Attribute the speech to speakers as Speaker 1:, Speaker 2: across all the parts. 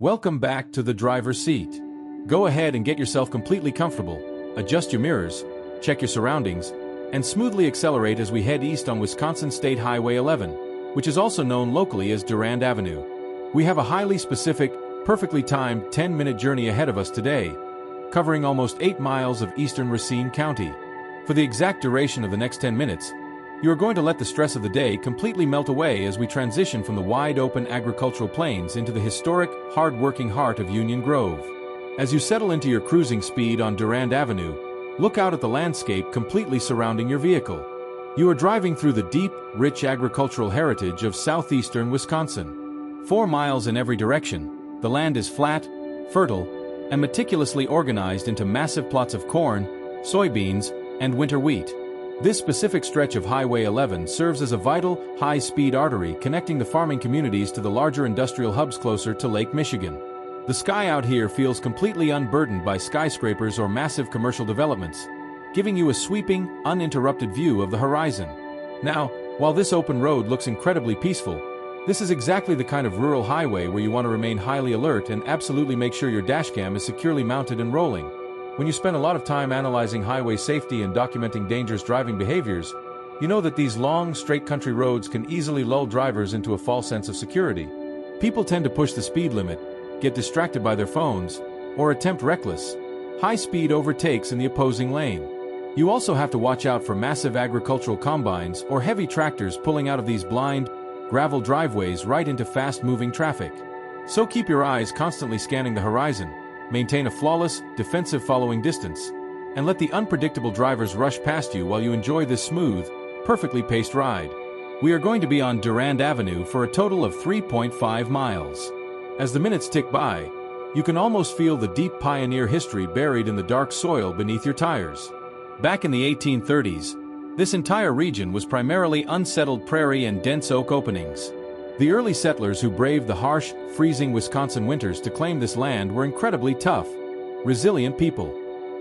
Speaker 1: Welcome back to the driver's seat. Go ahead and get yourself completely comfortable, adjust your mirrors, check your surroundings, and smoothly accelerate as we head east on Wisconsin State Highway 11, which is also known locally as Durand Avenue. We have a highly specific, perfectly timed 10-minute journey ahead of us today, covering almost 8 miles of eastern Racine County. For the exact duration of the next 10 minutes, you are going to let the stress of the day completely melt away as we transition from the wide-open agricultural plains into the historic, hard-working heart of Union Grove. As you settle into your cruising speed on Durand Avenue, look out at the landscape completely surrounding your vehicle. You are driving through the deep, rich agricultural heritage of southeastern Wisconsin. 4 miles in every direction, the land is flat, fertile, and meticulously organized into massive plots of corn, soybeans, and winter wheat. This specific stretch of Highway 11 serves as a vital, high-speed artery connecting the farming communities to the larger industrial hubs closer to Lake Michigan. The sky out here feels completely unburdened by skyscrapers or massive commercial developments, giving you a sweeping, uninterrupted view of the horizon. Now, while this open road looks incredibly peaceful, this is exactly the kind of rural highway where you want to remain highly alert and absolutely make sure your dashcam is securely mounted and rolling. When you spend a lot of time analyzing highway safety and documenting dangerous driving behaviors, you know that these long, straight country roads can easily lull drivers into a false sense of security. People tend to push the speed limit, get distracted by their phones, or attempt reckless, high-speed overtakes in the opposing lane. You also have to watch out for massive agricultural combines or heavy tractors pulling out of these blind, gravel driveways right into fast-moving traffic. So keep your eyes constantly scanning the horizon, maintain a flawless, defensive following distance, and let the unpredictable drivers rush past you while you enjoy this smooth, perfectly paced ride. We are going to be on Durand Avenue for a total of 3.5 miles. As the minutes tick by, you can almost feel the deep pioneer history buried in the dark soil beneath your tires. Back in the 1830s, this entire region was primarily unsettled prairie and dense oak openings. The early settlers who braved the harsh, freezing Wisconsin winters to claim this land were incredibly tough, resilient people.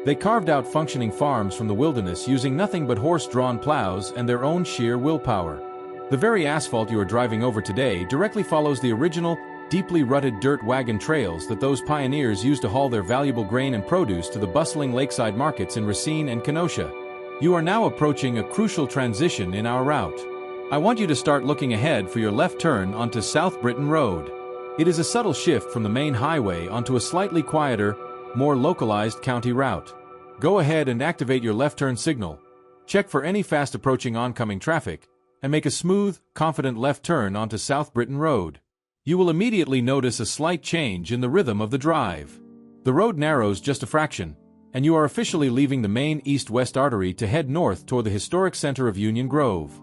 Speaker 1: They carved out functioning farms from the wilderness using nothing but horse-drawn plows and their own sheer willpower. The very asphalt you are driving over today directly follows the original, deeply rutted dirt wagon trails that those pioneers used to haul their valuable grain and produce to the bustling lakeside markets in Racine and Kenosha. You are now approaching a crucial transition in our route. I want you to start looking ahead for your left turn onto South Britain Road. It is a subtle shift from the main highway onto a slightly quieter, more localized county route. Go ahead and activate your left turn signal, check for any fast-approaching oncoming traffic, and make a smooth, confident left turn onto South Britain Road. You will immediately notice a slight change in the rhythm of the drive. The road narrows just a fraction, and you are officially leaving the main east-west artery to head north toward the historic center of Union Grove.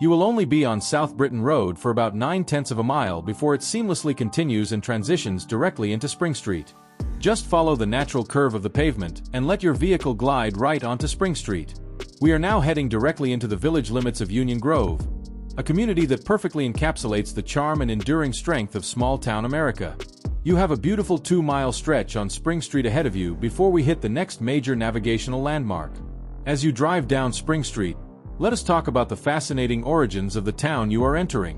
Speaker 1: You will only be on South Britain Road for about 9/10 of a mile before it seamlessly continues and transitions directly into Spring Street. Just follow the natural curve of the pavement and let your vehicle glide right onto Spring Street. We are now heading directly into the village limits of Union Grove, a community that perfectly encapsulates the charm and enduring strength of small-town America. You have a beautiful 2-mile stretch on Spring Street ahead of you before we hit the next major navigational landmark. As you drive down Spring Street, let us talk about the fascinating origins of the town you are entering.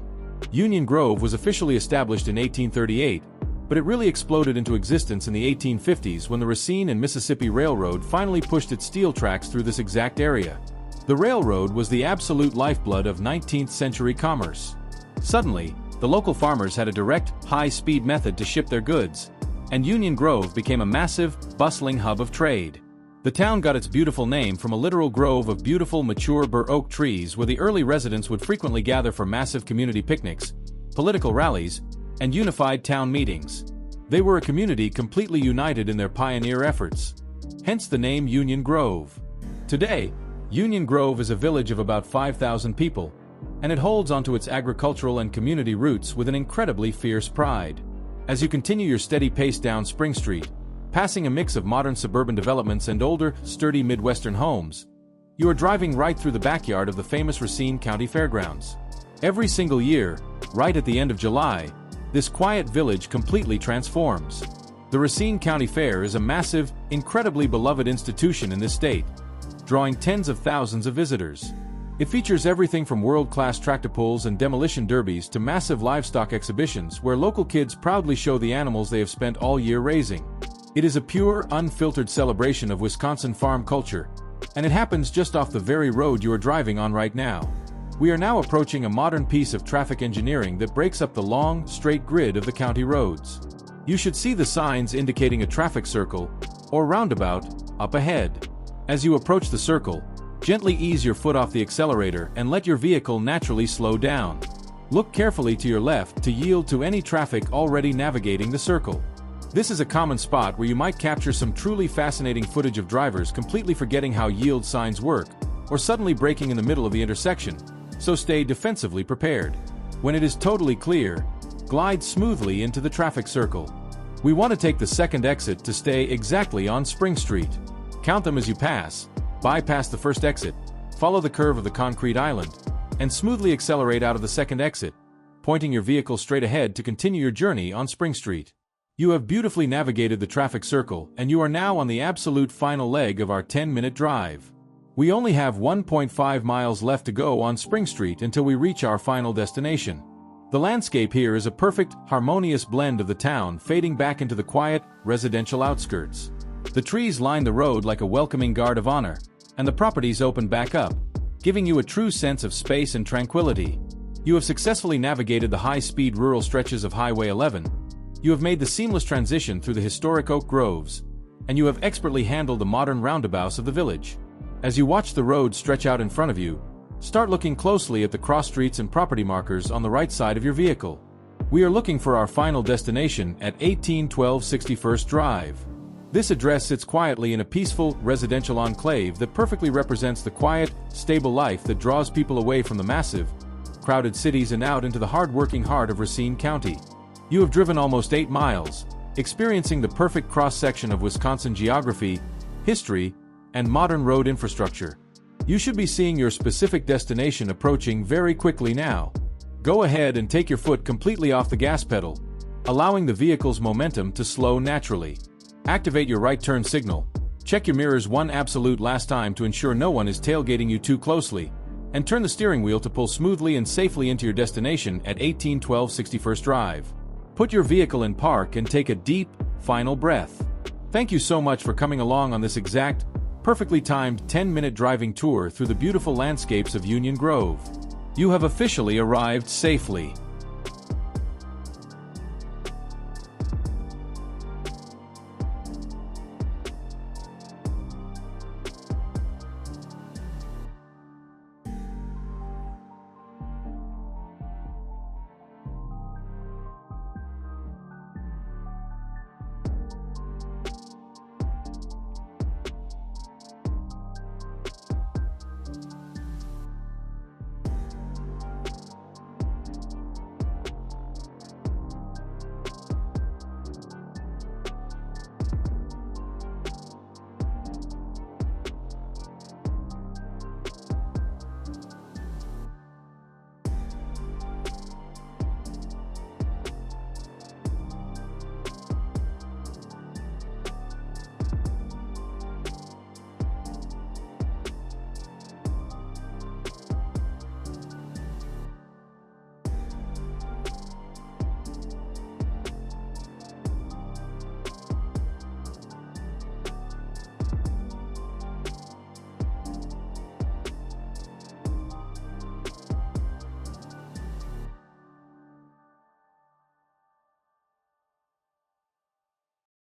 Speaker 1: Union Grove was officially established in 1838, but it really exploded into existence in the 1850s when the Racine and Mississippi Railroad finally pushed its steel tracks through this exact area. The railroad was the absolute lifeblood of 19th-century commerce. Suddenly, the local farmers had a direct, high-speed method to ship their goods, and Union Grove became a massive, bustling hub of trade. The town got its beautiful name from a literal grove of beautiful mature bur oak trees where the early residents would frequently gather for massive community picnics, political rallies, and unified town meetings. They were a community completely united in their pioneer efforts. Hence the name Union Grove. Today, Union Grove is a village of about 5,000 people, and it holds onto its agricultural and community roots with an incredibly fierce pride. As you continue your steady pace down Spring Street, passing a mix of modern suburban developments and older, sturdy Midwestern homes, you are driving right through the backyard of the famous Racine County Fairgrounds. Every single year, right at the end of July, this quiet village completely transforms. The Racine County Fair is a massive, incredibly beloved institution in this state, drawing tens of thousands of visitors. It features everything from world-class tractor pulls and demolition derbies to massive livestock exhibitions where local kids proudly show the animals they have spent all year raising. It is a pure, unfiltered celebration of Wisconsin farm culture, and it happens just off the very road you are driving on right now. We are now approaching a modern piece of traffic engineering that breaks up the long, straight grid of the county roads. You should see the signs indicating a traffic circle, or roundabout, up ahead. As you approach the circle, gently ease your foot off the accelerator and let your vehicle naturally slow down. Look carefully to your left to yield to any traffic already navigating the circle. This is a common spot where you might capture some truly fascinating footage of drivers completely forgetting how yield signs work, or suddenly braking in the middle of the intersection, so stay defensively prepared. When it is totally clear, glide smoothly into the traffic circle. We want to take the second exit to stay exactly on Spring Street. Count them as you pass, bypass the first exit, follow the curve of the concrete island, and smoothly accelerate out of the second exit, pointing your vehicle straight ahead to continue your journey on Spring Street. You have beautifully navigated the traffic circle and you are now on the absolute final leg of our 10-minute drive. We only have 1.5 miles left to go on Spring Street until we reach our final destination. The landscape here is a perfect, harmonious blend of the town fading back into the quiet, residential outskirts. The trees line the road like a welcoming guard of honor, and the properties open back up, giving you a true sense of space and tranquility. You have successfully navigated the high-speed rural stretches of Highway 11. You have made the seamless transition through the historic oak groves, and you have expertly handled the modern roundabouts of the village. As you watch the road stretch out in front of you, start looking closely at the cross streets and property markers on the right side of your vehicle. We are looking for our final destination at 1812 61st Drive. This address sits quietly in a peaceful, residential enclave that perfectly represents the quiet, stable life that draws people away from the massive, crowded cities and out into the hard-working heart of Racine County. You have driven almost 8 miles, experiencing the perfect cross-section of Wisconsin geography, history, and modern road infrastructure. You should be seeing your specific destination approaching very quickly now. Go ahead and take your foot completely off the gas pedal, allowing the vehicle's momentum to slow naturally. Activate your right turn signal, check your mirrors one absolute last time to ensure no one is tailgating you too closely, and turn the steering wheel to pull smoothly and safely into your destination at 1812 61st Drive. Put your vehicle in park and take a deep, final breath. Thank you so much for coming along on this exact, perfectly timed 10-minute driving tour through the beautiful landscapes of Union Grove. You have officially arrived safely.